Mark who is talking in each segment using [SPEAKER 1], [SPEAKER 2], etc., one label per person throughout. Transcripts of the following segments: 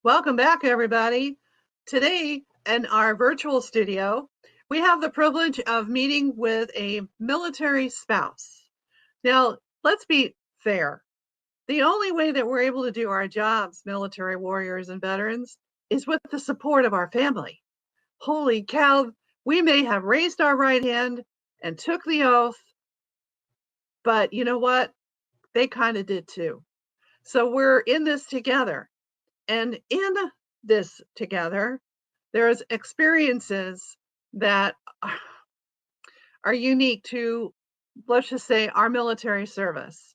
[SPEAKER 1] Welcome back, everybody. Today, in our virtual studio, we have the privilege of meeting with a military spouse. Now, let's be fair. The only way that we're able to do our jobs, military warriors and veterans, is with the support of our family. Holy cow, we may have raised our right hand and took the oath, but you know what? They kind of did too. So we're in this together. And in this together, there's experiences that are unique to, let's just say, our military service.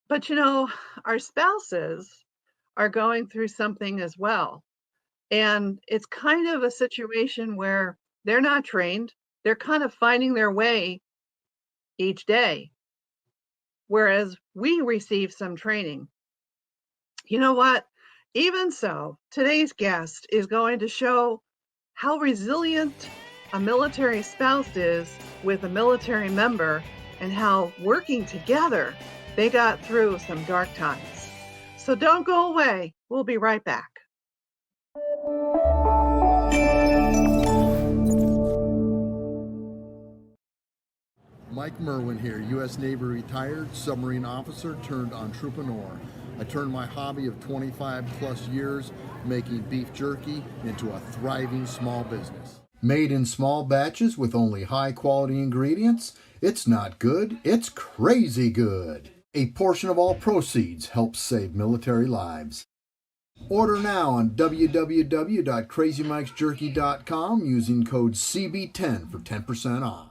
[SPEAKER 1] But our spouses are going through something as well. And it's kind of a situation where they're not trained. They're kind of finding their way each day. Whereas we receive some training. You know what? Even so, today's guest is going to show how resilient a military spouse is with a military member and how working together they got through some dark times. So don't go away. We'll be right back.
[SPEAKER 2] Mike Merwin here, U.S. Navy retired submarine officer turned entrepreneur. I turned my hobby of 25 plus years making beef jerky into a thriving small business. Made in small batches with only high quality ingredients, it's not good, it's crazy good. A portion of all proceeds helps save military lives. Order now on www.crazymikesjerky.com using code CB10 for 10% off.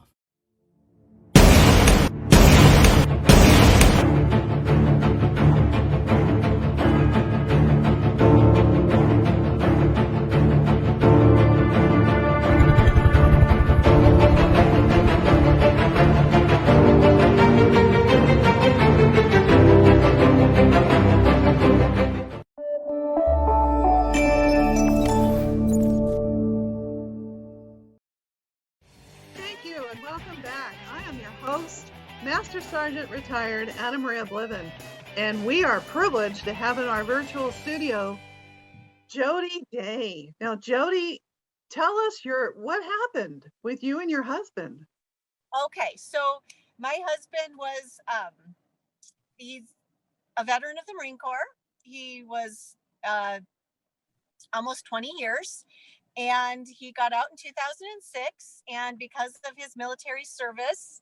[SPEAKER 1] Master Sergeant Retired Anna Maria Bliven, and we are privileged to have in our virtual studio Jody Day. Now, Jody, tell us what happened with you and your husband.
[SPEAKER 3] Okay, so my husband was he's a veteran of the Marine Corps. He was almost 20 years, and he got out in 2006. And because of his military service,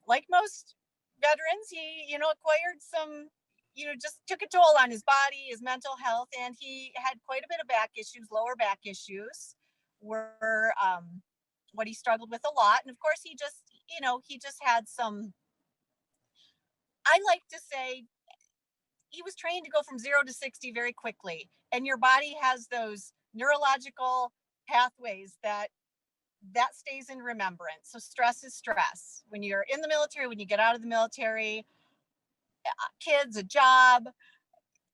[SPEAKER 3] like most veterans, he, acquired some, just took a toll on his body, his mental health, and he had quite a bit of back issues. Lower back issues were what he struggled with a lot. And of course, he just had some, I like to say, he was trained to go from 0 to 60 very quickly. And your body has those neurological pathways that stays in remembrance. So stress is stress. When you're in the military, when you get out of the military, kids, a job,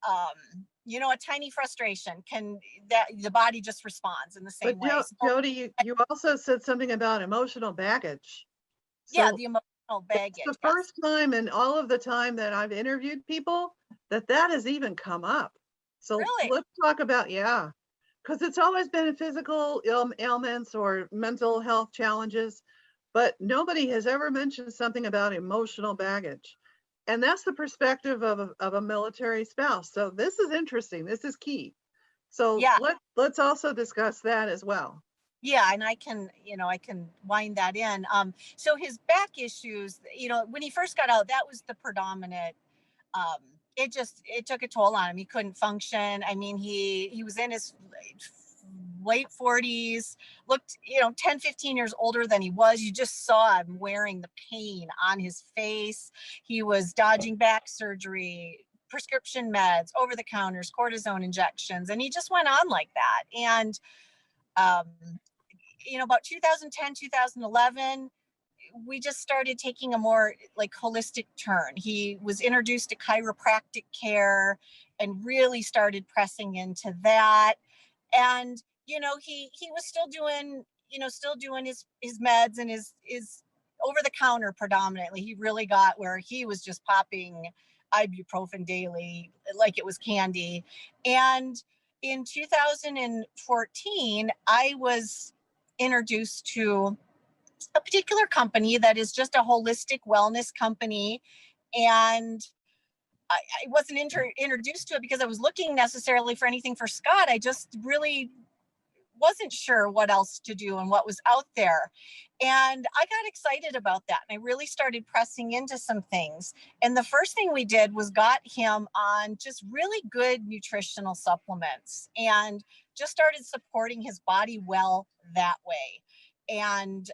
[SPEAKER 3] a tiny frustration the body just responds in the same way.
[SPEAKER 1] Jody, you also said something about emotional baggage.
[SPEAKER 3] So the emotional baggage.
[SPEAKER 1] It's the first time in all of the time that I've interviewed people that has even come up. So
[SPEAKER 3] really?
[SPEAKER 1] Let's talk about, because it's always been physical ailments or mental health challenges, but nobody has ever mentioned something about emotional baggage. And that's the perspective of a military spouse. So this is interesting. This is key. So let's also discuss that as well.
[SPEAKER 3] Yeah, and I can wind that in. So his back issues, when he first got out, that was the predominant. It took a toll on him. He couldn't function. I mean, he was in his late 40s, looked, 10, 15 years older than he was. You just saw him wearing the pain on his face. He was dodging back surgery, prescription meds, over the counters, cortisone injections, and he just went on like that. And, about 2010, 2011, we just started taking a more holistic turn. He was introduced to chiropractic care and really started pressing into that. And, he was still doing his meds and his over the counter predominantly. He really got where he was just popping ibuprofen daily like it was candy. And in 2014, I was introduced to a particular company that is just a holistic wellness company. And I wasn't introduced to it because I was looking necessarily for anything for Scott. I just really wasn't sure what else to do and what was out there. And I got excited about that. And I really started pressing into some things. And the first thing we did was got him on just really good nutritional supplements and just started supporting his body well that way. And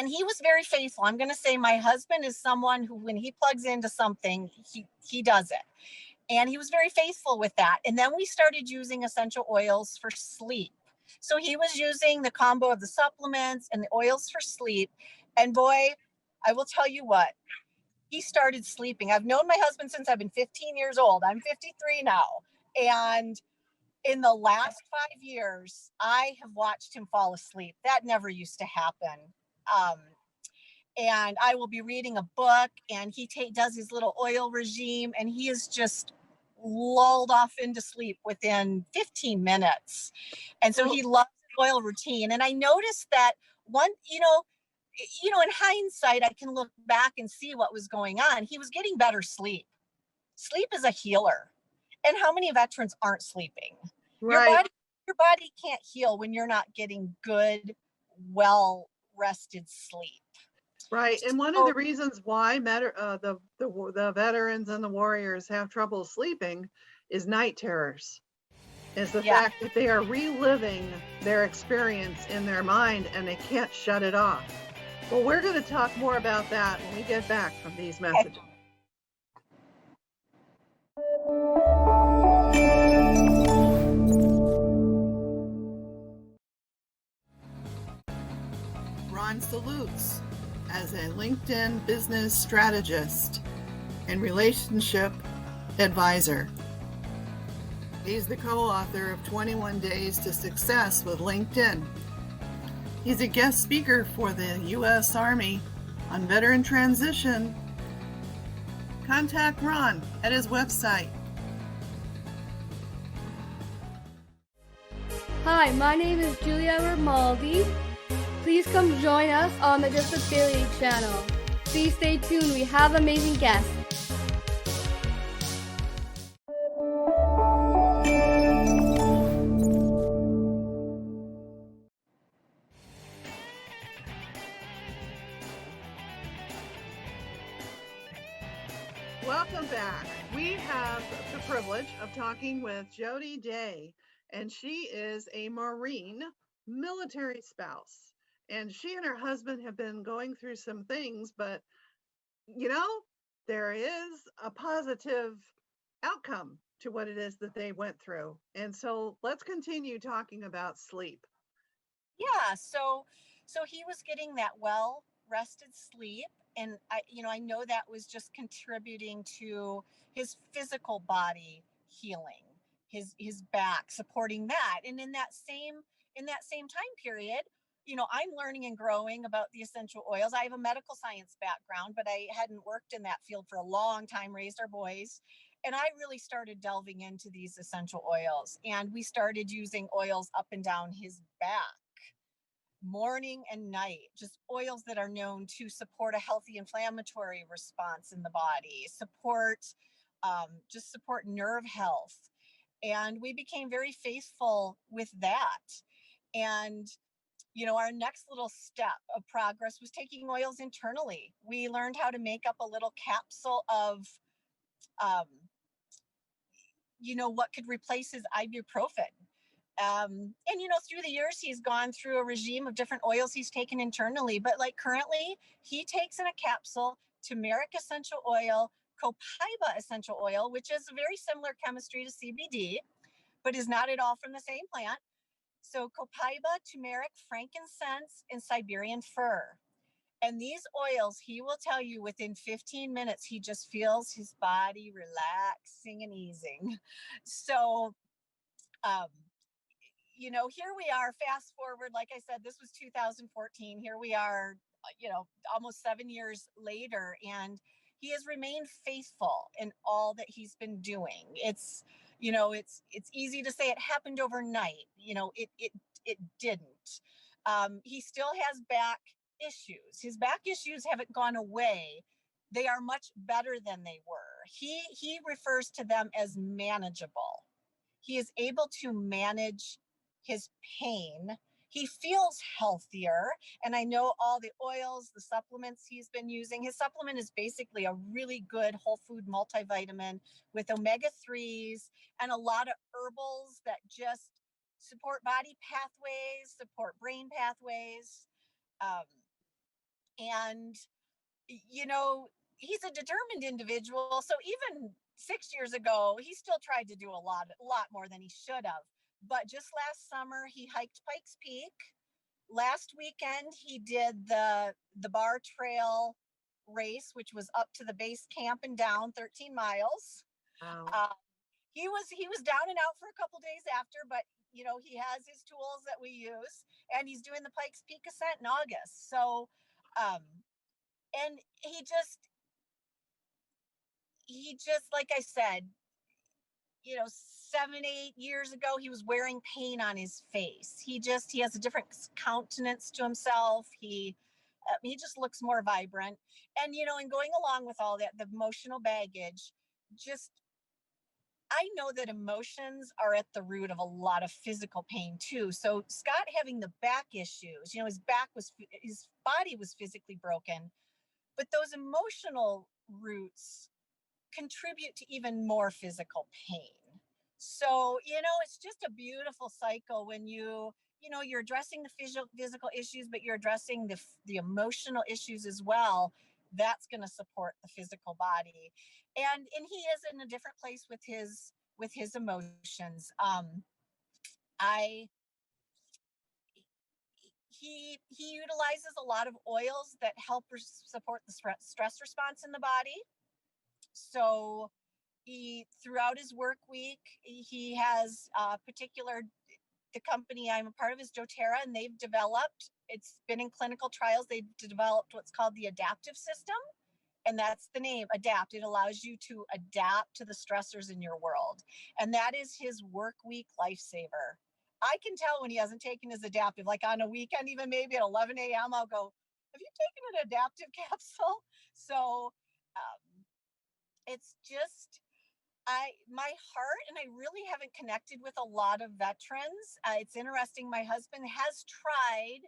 [SPEAKER 3] he was very faithful. I'm going to say my husband is someone who, when he plugs into something, he does it. And he was very faithful with that. And then we started using essential oils for sleep. So he was using the combo of the supplements and the oils for sleep. And boy, I will tell you what, he started sleeping. I've known my husband since I've been 15 years old. I'm 53 now. And in the last 5 years, I have watched him fall asleep. That never used to happen. And I will be reading a book and he does his little oil regime and he is just lulled off into sleep within 15 minutes. And so he loves his oil routine. And I noticed that in hindsight, I can look back and see what was going on. He was getting better sleep. Sleep is a healer. And how many veterans aren't sleeping?
[SPEAKER 1] Right.
[SPEAKER 3] Your body can't heal when you're not getting good, well rested sleep.
[SPEAKER 1] Right. And one of the reasons why the veterans and the warriors have trouble sleeping is night terrors. Is the fact that they are reliving their experience in their mind and they can't shut it off. Well, we're going to talk more about that when we get back from these messages. Ron salutes as a LinkedIn business strategist and relationship advisor. He's the co-author of 21 Days to Success with LinkedIn. He's a guest speaker for the U.S. Army on veteran transition. Contact Ron at his website.
[SPEAKER 4] Hi, my name is Julia Grimaldi. Please come join us on the Disability Channel. Please stay tuned. We have amazing guests.
[SPEAKER 1] Welcome back. We have the privilege of talking with Jody Day, and she is a Marine military spouse. And she and her husband have been going through some things, but there is a positive outcome to what it is that they went through. And so let's continue talking about sleep.
[SPEAKER 3] Yeah, so he was getting that well rested sleep, and I know that was just contributing to his physical body healing, his back supporting that. And in that same time period, I'm learning and growing about the essential oils. I have a medical science background, but I hadn't worked in that field for a long time, raised our boys. And I really started delving into these essential oils, and we started using oils up and down his back, morning and night, just oils that are known to support a healthy inflammatory response in the body, support nerve health. And we became very faithful with that. And our next little step of progress was taking oils internally. We learned how to make up a little capsule of what could replace his ibuprofen. And through the years, he's gone through a regime of different oils he's taken internally. But like currently, he takes in a capsule turmeric essential oil, copaiba essential oil, which is a very similar chemistry to CBD, but is not at all from the same plant. So copaiba, turmeric, frankincense, and Siberian fir. And these oils, he will tell you within 15 minutes, he just feels his body relaxing and easing. So, here we are, fast forward, like I said, this was 2014. Here we are, almost 7 years later, and he has remained faithful in all that he's been doing. It's, you know, it's easy to say it happened overnight. You know, it didn't. He still has back issues. His back issues haven't gone away. They are much better than they were. He refers to them as manageable. He is able to manage his pain. He feels healthier. And I know all the oils, the supplements he's been using. His supplement is basically a really good whole food multivitamin with omega-3s and a lot of herbals that just support body pathways, support brain pathways. And, you know, he's a determined individual. So even 6 years ago, he still tried to do a lot more than he should have. But just last summer, he hiked Pikes Peak. Last weekend, he did the Bar Trail race, which was up to the base camp and down 13 miles.
[SPEAKER 1] Wow.
[SPEAKER 3] He was down and out for a couple days after, but you know, he has his tools that we use, and he's doing the Pikes Peak ascent in August. So, and he just, like I said, you know, 7-8 years ago, he was wearing pain on his face. He has a different countenance to himself. He just looks more vibrant. And, you know, and going along with all that, the emotional baggage, just, I know that emotions are at the root of a lot of physical pain too. So Scott having the back issues, you know, his body was physically broken, but those emotional roots contribute to even more physical pain. So, you know, it's just a beautiful cycle when you're addressing the physical issues, but you're addressing the emotional issues as well. That's going to support the physical body. And he is in a different place with his emotions. He utilizes a lot of oils that help support the stress response in the body. So throughout his work week, he has the company I'm a part of is doTERRA, and it's been in clinical trials. They've developed what's called the adaptive system. And that's the name, adapt. It allows you to adapt to the stressors in your world. And that is his work week lifesaver. I can tell when he hasn't taken his adaptive, like on a weekend, even maybe at 11 a.m., I'll go, have you taken an adaptive capsule? So it's just, my heart, and I really haven't connected with a lot of veterans. It's interesting. My husband has tried.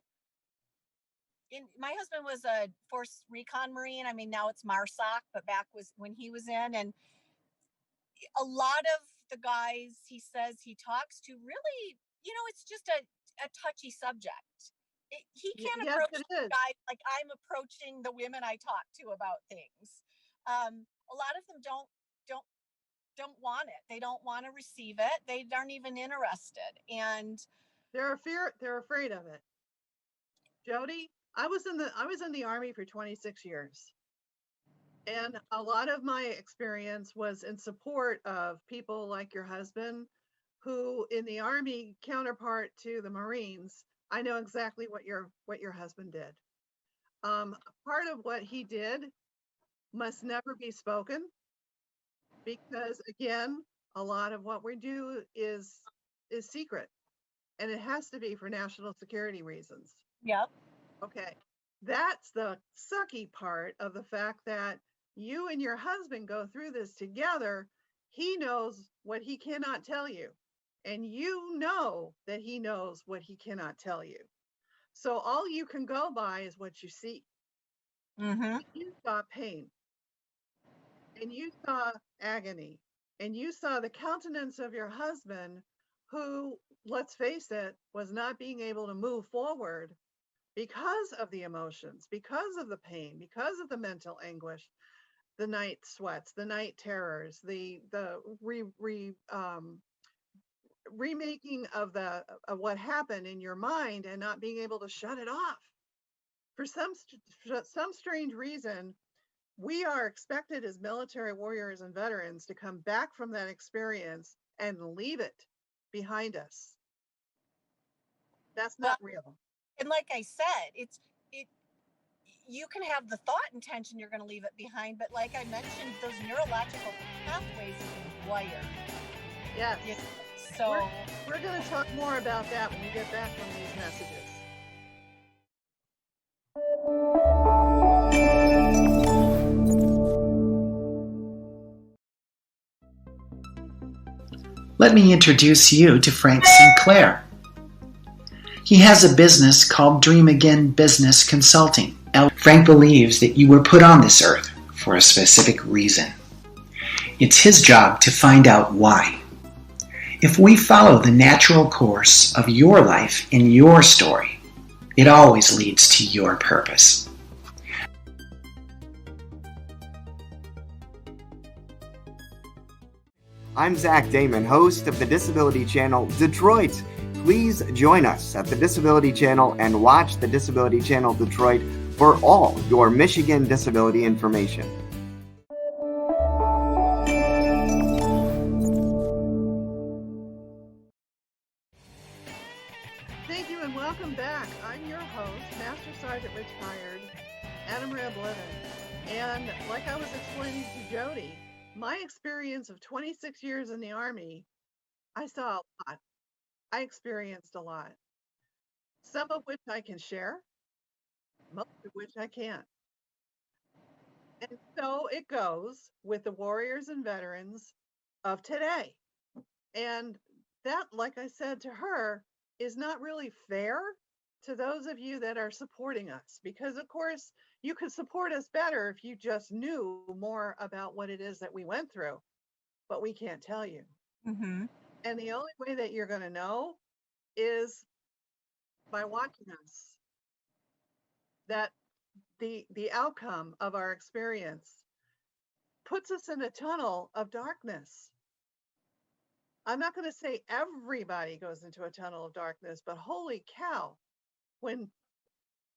[SPEAKER 3] My husband was a Force Recon Marine. I mean, now it's MARSOC, but back was when he was in. And a lot of the guys he says he talks to really, you know, it's just a touchy subject. He can't
[SPEAKER 1] Yes,
[SPEAKER 3] approach
[SPEAKER 1] it is.
[SPEAKER 3] guys like I'm approaching the women I talk to about things. A lot of them don't want it. They don't want to receive it. They aren't even interested. And
[SPEAKER 1] They're afraid of it. Jody, I was in the Army for 26 years. And a lot of my experience was in support of people like your husband, who in the Army counterpart to the Marines, I know exactly what your husband did. Part of what he did must never be spoken, because again, a lot of what we do is secret, and it has to be for national security reasons.
[SPEAKER 3] yep.
[SPEAKER 1] Okay. That's the sucky part of the fact that you and your husband go through this together. He knows what he cannot tell you, and you know that he knows what he cannot tell you. So all you can go by is what you see.
[SPEAKER 3] Mm-hmm.
[SPEAKER 1] You saw pain, and you saw agony, and you saw the countenance of your husband, who, let's face it, was not being able to move forward because of the emotions, because of the pain, because of the mental anguish, the night sweats, the night terrors, the remaking of what happened in your mind, and not being able to shut it off. For some strange reason, we are expected as military warriors and veterans to come back from that experience and leave it behind us. That's
[SPEAKER 3] Well,
[SPEAKER 1] not real.
[SPEAKER 3] and like I said, it you can have the thought intention you're going to leave it behind, but like I mentioned, those neurological pathways are wired.
[SPEAKER 1] Yes.
[SPEAKER 3] You know, so
[SPEAKER 1] we're going to talk more about that when we get back from these messages.
[SPEAKER 5] Let me introduce you to Frank Sinclair. He has a business called Dream Again Business Consulting. Frank believes that you were put on this earth for a specific reason. It's his job to find out why. If we follow the natural course of your life and your story, it always leads to your purpose.
[SPEAKER 6] I'm Zach Damon, host of the Disability Channel Detroit. Please join us at the Disability Channel and watch the Disability Channel Detroit for all your Michigan disability information.
[SPEAKER 1] Thank you and welcome back. I'm your host, Master Sergeant Retired Adam Reblevin. And like I was explaining to Jody, my experience of 26 years in the Army, I saw a lot. I experienced a lot. Some of which I can share, most of which I can't. And so it goes with the warriors and veterans of today. And that, like I said to her, is not really fair to those of you that are supporting us, because of course you could support us better if you just knew more about what it is that we went through, but we can't tell you.
[SPEAKER 3] mm-hmm.
[SPEAKER 1] And the only way that you're going to know is by watching us. That the outcome of our experience puts us in a tunnel of darkness. I'm not going to say everybody goes into a tunnel of darkness, but holy cow, when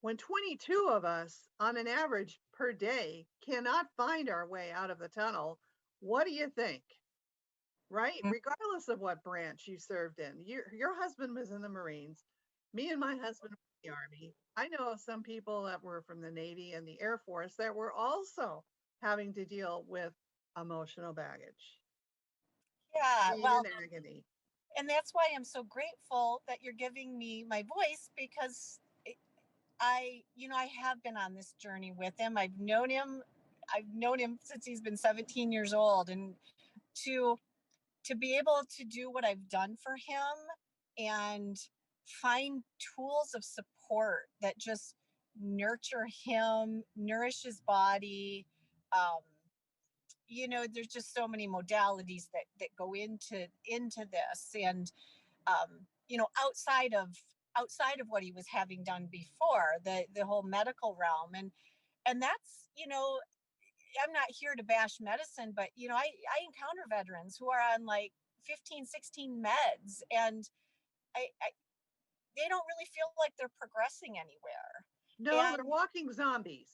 [SPEAKER 1] 22 of us on an average per day cannot find our way out of the tunnel, what do you think? Right?
[SPEAKER 3] Mm-hmm.
[SPEAKER 1] Regardless of what branch you served in. Your husband was in the Marines. Me and my husband were in the Army. I know of some people that were from the Navy and the Air Force that were also having to deal with emotional baggage.
[SPEAKER 3] Yeah,
[SPEAKER 1] Pain
[SPEAKER 3] well,
[SPEAKER 1] and agony.
[SPEAKER 3] and that's why I'm so grateful that you're giving me my voice, because I have been on this journey with him. I've known him since he's been 17 years old, and to be able to do what I've done for him and find tools of support that just nurture him, nourish his body. Um, there's just so many modalities that go into this, and outside of what he was having done before, the whole medical realm, and that's, I'm not here to bash medicine, but I encounter veterans who are on like 15, 16 meds, and I they don't really feel like they're progressing anywhere.
[SPEAKER 1] No, they're
[SPEAKER 3] And
[SPEAKER 1] walking zombies.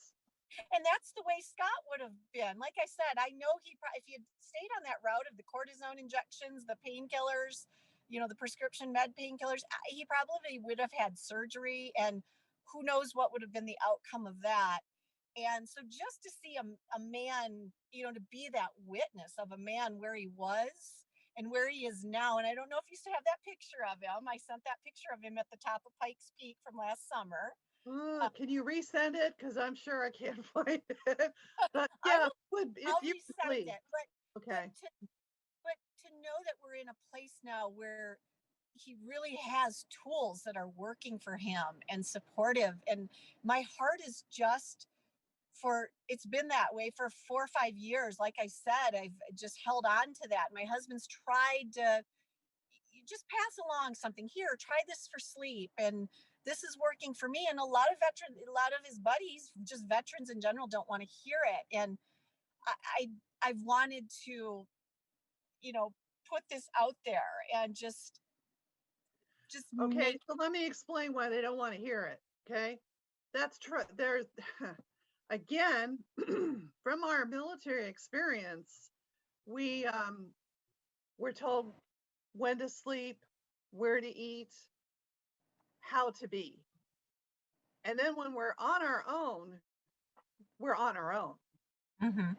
[SPEAKER 3] that's the way Scott would have been. Like I said, I know if he had stayed on that route of the cortisone injections, the painkillers, the prescription med painkillers, he probably would have had surgery, and who knows what would have been the outcome of that. And so just to see a man, to be that witness of a man where he was and where he is now. And I don't know if you still have that picture of him. I sent that picture of him at the top of Pikes Peak from last summer.
[SPEAKER 1] Can you resend it? Because I'm sure I can't find it. But
[SPEAKER 3] I
[SPEAKER 1] yeah,
[SPEAKER 3] will,
[SPEAKER 1] if
[SPEAKER 3] I'll
[SPEAKER 1] you
[SPEAKER 3] resend
[SPEAKER 1] please.
[SPEAKER 3] it.
[SPEAKER 1] Okay.
[SPEAKER 3] But to know that we're in a place now where he really has tools that are working for him and supportive, and my heart is just it's been that way for 4 or 5 years. Like I said, I've just held on to that. My husband's tried to just pass along something here, try this for sleep, and this is working for me. And a lot of his buddies, just veterans in general, don't want to hear it. And I've wanted to, put this out there and just
[SPEAKER 1] Okay,
[SPEAKER 3] make.
[SPEAKER 1] so let me explain why they don't want to hear it. Okay, that's true. There's again from our military experience, we're told when to sleep, where to eat, how to be, and then when we're on our own, we're on our own.
[SPEAKER 3] Mm-hmm.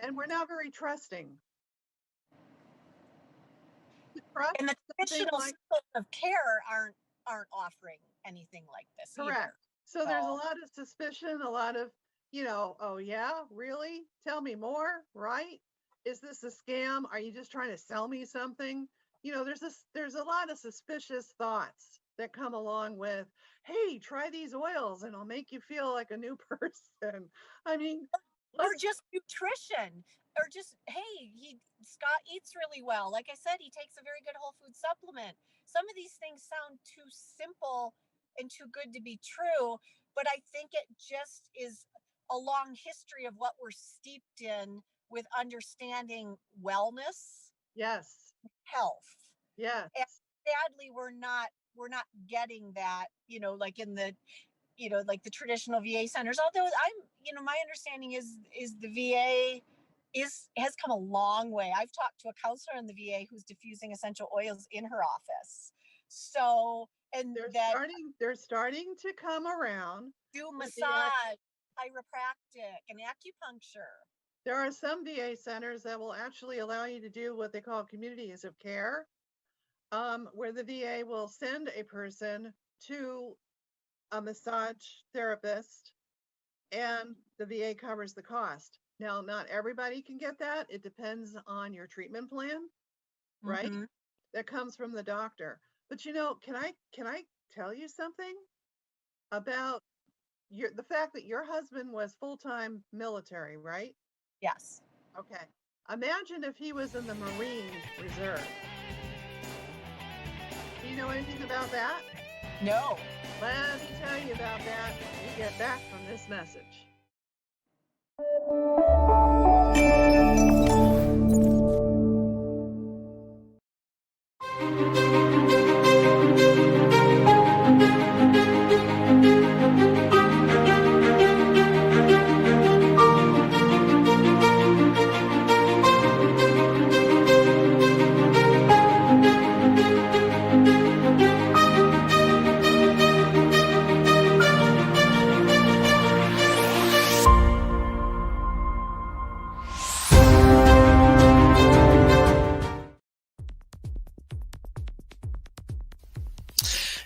[SPEAKER 1] And we're not very trusting.
[SPEAKER 3] And the traditional systems of care aren't offering anything like this
[SPEAKER 1] correct.
[SPEAKER 3] either.
[SPEAKER 1] So there's a lot of suspicion, a lot of, oh yeah, really? Tell me more, right? Is this a scam? Are you just trying to sell me something? There's a lot of suspicious thoughts that come along with, hey, try these oils and I'll make you feel like a new person. I mean,
[SPEAKER 3] or just nutrition, or just, hey, Scott eats really well. Like I said, he takes a very good whole food supplement. Some of these things sound too simple and too good to be true, but I think it just is a long history of what we're steeped in with understanding wellness,
[SPEAKER 1] yes,
[SPEAKER 3] health.
[SPEAKER 1] yes.
[SPEAKER 3] And sadly, we're not getting that, like in the like the traditional VA centers. Although my understanding is the VA has come a long way. I've talked to a counselor in the VA who's diffusing essential oils in her office. So, and
[SPEAKER 1] they're starting to come around.
[SPEAKER 3] Do massage, chiropractic, and acupuncture.
[SPEAKER 1] There are some VA centers that will actually allow you to do what they call communities of care, where the VA will send a person to a massage therapist and the VA covers the cost. Now, not everybody can get that. It depends on your treatment plan, right?
[SPEAKER 3] Mm-hmm.
[SPEAKER 1] That comes from the doctor. But can I tell you something about the fact that your husband was full-time military, right?
[SPEAKER 3] Yes.
[SPEAKER 1] Okay. Imagine if he was in the Marine Reserve. Do you know anything about that?
[SPEAKER 3] No.
[SPEAKER 1] Let me tell you about that when we get back from this message.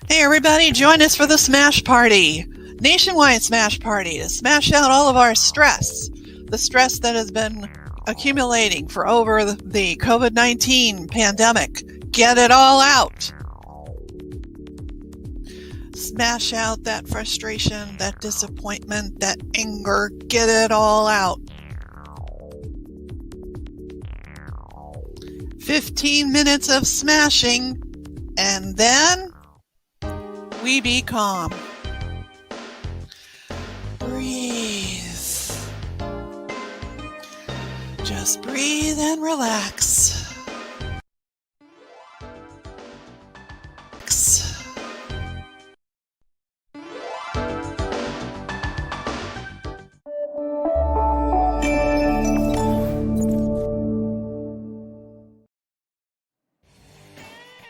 [SPEAKER 7] Hey everybody, join us for the Smash Party! Nationwide Smash Party to smash out all of our stress. The stress that has been accumulating for over the COVID-19 pandemic. Get it all out! Smash out that frustration, that disappointment, that anger. Get it all out. 15 minutes of smashing, and then we be calm. Breathe. Just breathe and relax.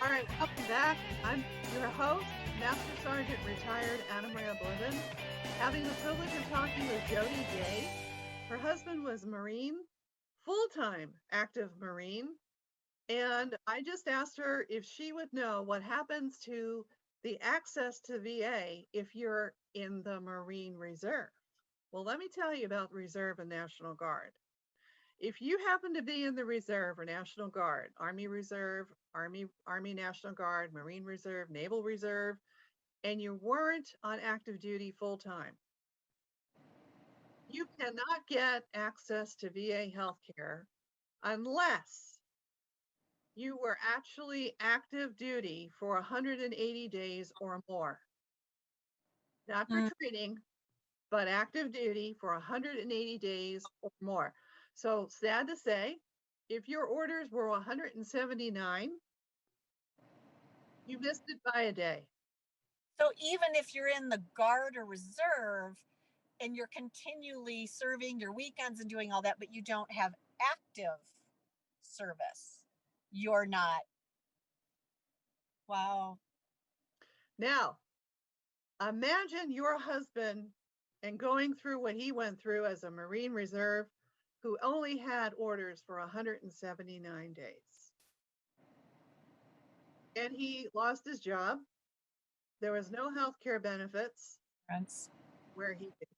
[SPEAKER 1] All right, welcome back. I'm your host, Master Sergeant Retired Anna Maria Bliven, having the privilege of talking with Jody Day. Her husband was Marine, full-time active Marine, and I just asked her if she would know what happens to the access to VA if you're in the Marine Reserve. Well, let me tell you about Reserve and National Guard. If you happen to be in the Reserve or National Guard, Army Reserve, Army National Guard, Marine Reserve, Naval Reserve, and you weren't on active duty full-time, you cannot get access to VA healthcare unless you were actually active duty for 180 days or more. Not for training, but active duty for 180 days or more. So sad to say, if your orders were 179, you missed it by a day.
[SPEAKER 3] So even if you're in the Guard or Reserve and you're continually serving your weekends and doing all that, but you don't have active service, you're not. Wow.
[SPEAKER 1] Now, imagine your husband and going through what he went through as a Marine Reserve who only had orders for 179 days. And he lost his job. There was no health care benefits where he did.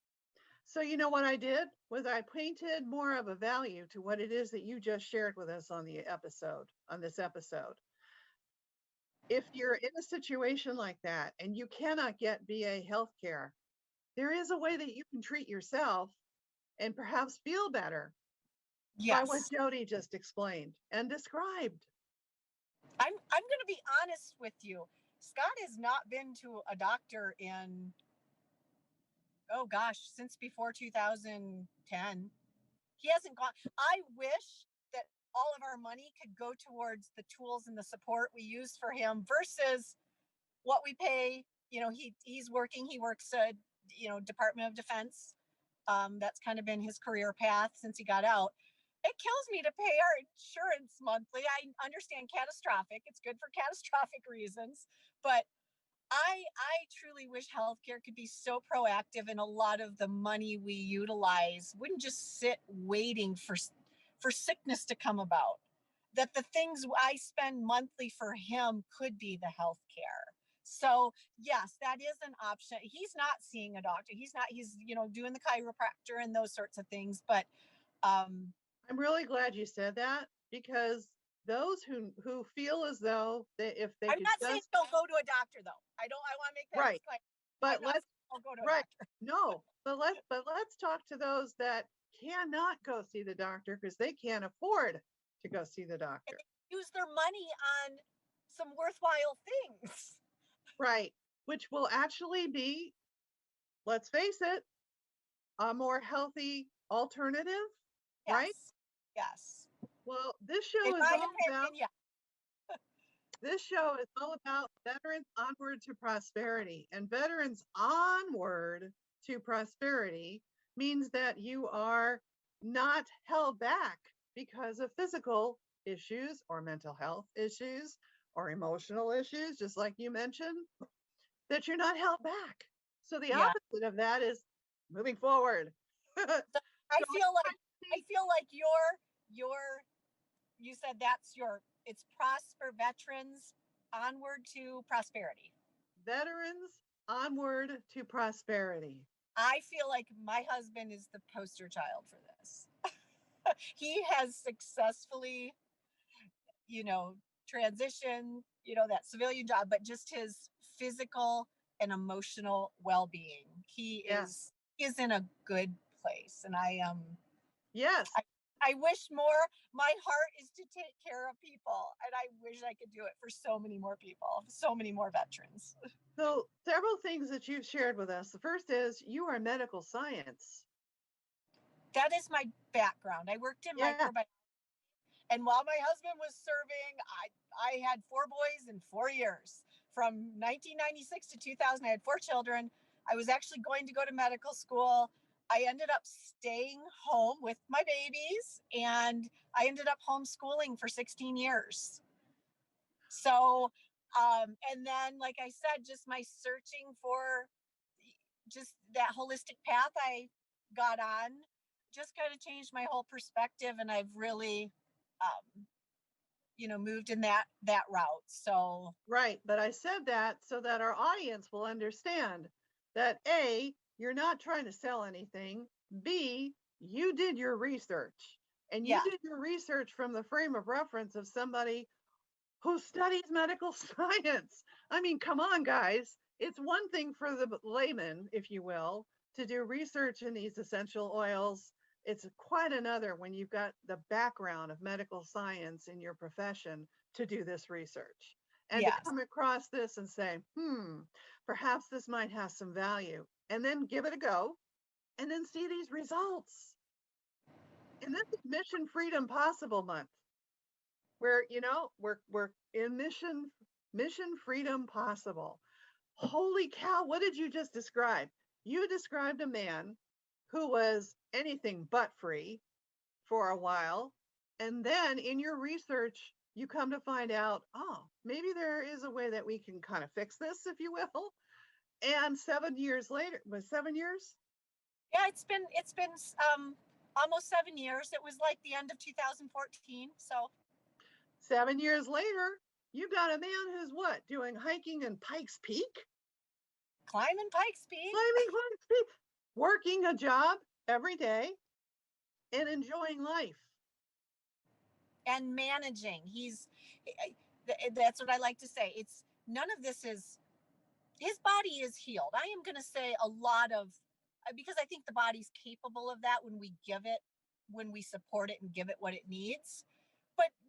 [SPEAKER 1] So you know what I did was I painted more of a value to what it is that you just shared with us on this episode. If you're in a situation like that and you cannot get VA health care, there is a way that you can treat yourself and perhaps feel better by what Jody just explained and described.
[SPEAKER 3] I'm going to be honest with you. Scott has not been to a doctor in, oh gosh, since before 2010. He hasn't gone. I wish that all of our money could go towards the tools and the support we use for him versus what we pay. You know, he's working, he works at, you know, Department of Defense. That's kind of been his career path since he got out. It kills me to pay our insurance monthly. I understand catastrophic. It's good for catastrophic reasons, but I truly wish healthcare could be so proactive, and a lot of the money we utilize wouldn't just sit waiting for sickness to come about. That the things I spend monthly for him could be the healthcare. So yes, that is an option. He's not seeing a doctor. He's you know, doing the chiropractor and those sorts of things. But
[SPEAKER 1] I'm really glad you said that, because those who feel as though if they
[SPEAKER 3] I'm not saying don't go to a doctor though. I want to make that
[SPEAKER 1] right.
[SPEAKER 3] clear.
[SPEAKER 1] But let's
[SPEAKER 3] go to a doctor.
[SPEAKER 1] No, but let's talk to those that cannot go see the doctor because they can't afford to go see the doctor.
[SPEAKER 3] Use their money on some worthwhile things.
[SPEAKER 1] Right, which will actually be, let's face it, a more healthy alternative,
[SPEAKER 3] yes.
[SPEAKER 1] Right?
[SPEAKER 3] Yes.
[SPEAKER 1] Well, this show is all about. This show is all about Veterans Onward to Prosperity, and Veterans Onward to Prosperity means that you are not held back because of physical issues or mental health issues or emotional issues, just like you mentioned, that you're not held back. So the opposite of that is moving forward.
[SPEAKER 3] I feel like you said it's Prosper Veterans Onward to Prosperity.
[SPEAKER 1] Veterans Onward to Prosperity.
[SPEAKER 3] I feel like my husband is the poster child for this. He has successfully, you know, transitioned, you know, that civilian job, but just his physical and emotional well-being. He is in a good place. And
[SPEAKER 1] yes.
[SPEAKER 3] I wish more. My heart is to take care of people, and I wish I could do it for so many more people, so many more veterans.
[SPEAKER 1] So several things that you've shared with us. The first is you are medical science.
[SPEAKER 3] That is my background. I worked in microbiology, and while my husband was serving, I had 4 boys in 4 years. From 1996 to 2000, I had 4 children. I was actually going to go to medical school. I ended up staying home with my babies, and I ended up homeschooling for 16 years. So, and then, like I said, just my searching for just that holistic path I got on just kind of changed my whole perspective. And I've really, you know, moved in that route. So.
[SPEAKER 1] Right. But I said that so that our audience will understand that A, you're not trying to sell anything. B, you did your research, and you did your research from the frame of reference of somebody who studies medical science. I mean, come on, guys. It's one thing for the layman, if you will, to do research in these essential oils. It's quite another when you've got the background of medical science in your profession to do this research. And to come across this and say, perhaps this might have some value, and then give it a go, and then see these results. And this is Mission Freedom Possible Month, where, you know, we're in Mission Freedom Possible. Holy cow, what did you just describe? You described a man who was anything but free for a while, and then in your research, you come to find out, oh, maybe there is a way that we can kind of fix this, if you will. And 7 years later, was 7 years?
[SPEAKER 3] Yeah, it's been almost 7 years. It was like the end of 2014. So
[SPEAKER 1] 7 years later, you got a man who's what? Doing hiking in Pikes Peak?
[SPEAKER 3] climbing Pikes Peak.
[SPEAKER 1] Climbing Pikes Peak, working a job every day and enjoying life.
[SPEAKER 3] And managing. That's what I like to say. It's none of this is, his body is healed. I am going to say a lot of, because I think the body's capable of that when we give it, when we support it and give it what it needs.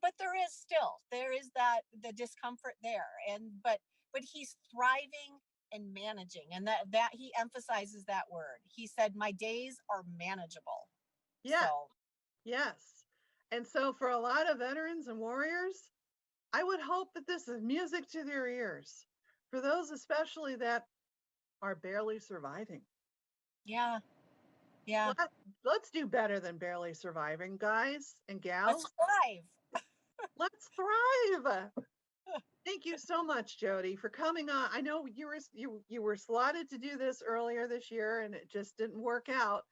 [SPEAKER 3] But there is that the discomfort there, but he's thriving and managing, and that he emphasizes that word. He said, my days are manageable.
[SPEAKER 1] Yeah.
[SPEAKER 3] So,
[SPEAKER 1] yes. And so for a lot of veterans and warriors, I would hope that this is music to their ears. For those especially that are barely surviving.
[SPEAKER 3] yeah.
[SPEAKER 1] Let's do better than barely surviving, guys and gals.
[SPEAKER 3] Let's thrive.
[SPEAKER 1] Let's thrive. Thank you so much, Jody, for coming on. I know you were slotted to do this earlier this year and it just didn't work out,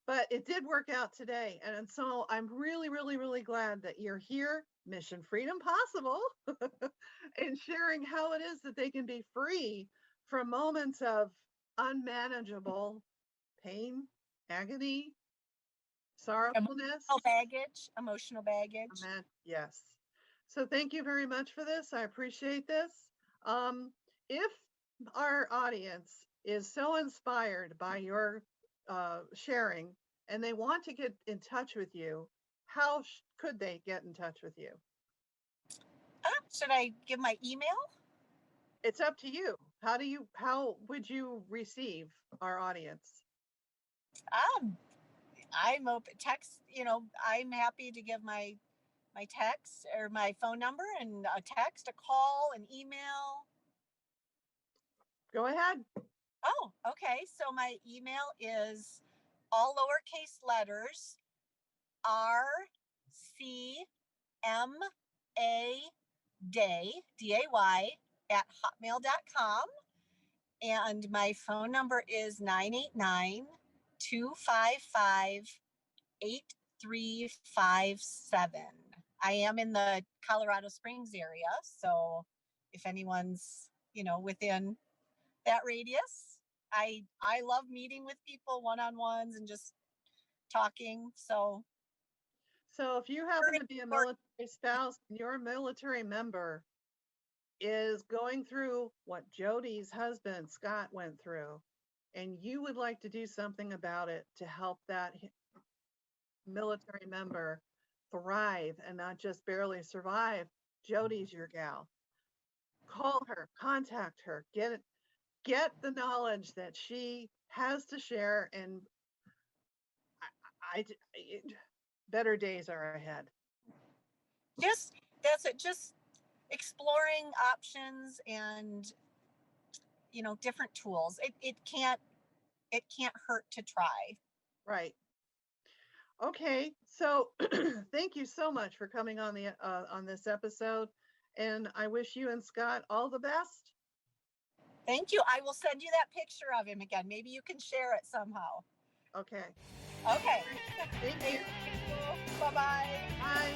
[SPEAKER 1] but it did work out today. And so I'm really, really, really glad that you're here, Mission Freedom Possible, and sharing how it is that they can be free from moments of unmanageable pain, agony, sorrowfulness.
[SPEAKER 3] Emotional baggage.
[SPEAKER 1] Yes. So thank you very much for this. I appreciate this. If our audience is so inspired by your sharing and they want to get in touch with you, how could they get in touch with you?
[SPEAKER 3] Should I give my email?
[SPEAKER 1] It's up to you. How would you receive our audience?
[SPEAKER 3] I'm open text, I'm happy to give my text or my phone number, and a text, a call, an email.
[SPEAKER 1] Go ahead.
[SPEAKER 3] Oh, okay. So my email is all lowercase letters, RCMA DAY at hotmail.com. And my phone number is 989-255-8357. I am in the Colorado Springs area, so if anyone's, within that radius, I love meeting with people one-on-ones and just talking. So
[SPEAKER 1] if you happen to be a military spouse and your military member is going through what Jody's husband, Scott, went through, and you would like to do something about it to help that military member thrive and not just barely survive, Jody's your gal. Call her, contact her, get the knowledge that she has to share, and better days are ahead.
[SPEAKER 3] That's it. Just exploring options and different tools. It can't hurt to try.
[SPEAKER 1] Right. Okay, so thank you so much for coming on this episode, and I wish you and Scott all the best.
[SPEAKER 3] Thank you. I will send you that picture of him again. Maybe you can share it somehow.
[SPEAKER 1] Okay.
[SPEAKER 3] Okay.
[SPEAKER 1] Thank you.
[SPEAKER 3] Bye-bye.
[SPEAKER 1] Bye.